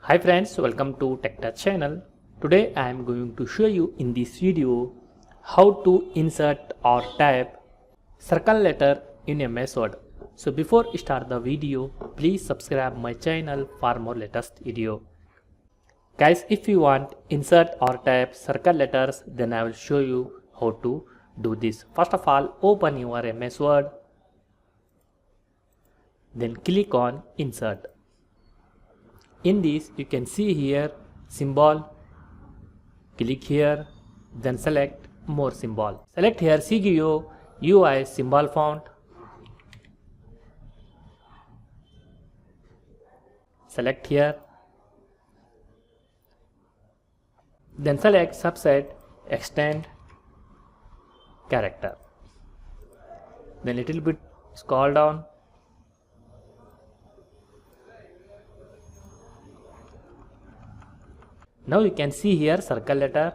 Hi friends, welcome to TechTouch channel. Today I am going to show you in this video how to insert or type circle letter in MS Word. So before I start the video, please subscribe my channel for more latest video. Guys, if you want insert or type circle letters, then I will show you how to do this. First of all, open your MS Word, then click on insert. In this you can see here symbol, click here, then select more symbol. Select here CGO UI symbol font. Select here, then select subset extend character. Then little bit scroll down. Now you can see here circle letter.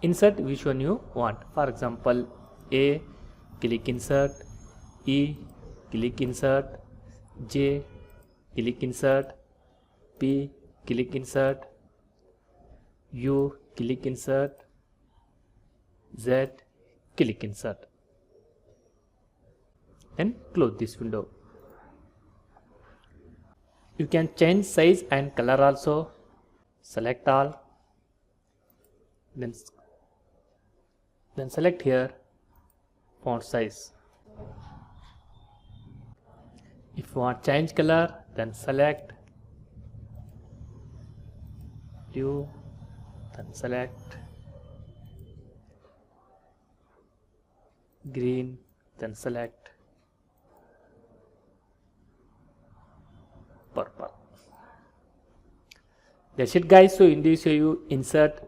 Insert which one you want. For example, A, click insert, E, click insert, J, click insert, P, click insert, U, click insert, Z, click insert. Then close this window. You can change size and color also. Select all, then select here font size. If you want change color, then select blue, then select green, then select purple. That's it guys. So in this you insert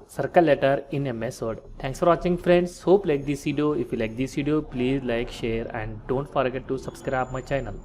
circle letter in MS Word. Thanks for watching friends. Hope like this video. If you like this video, please like, share and don't forget to subscribe my channel.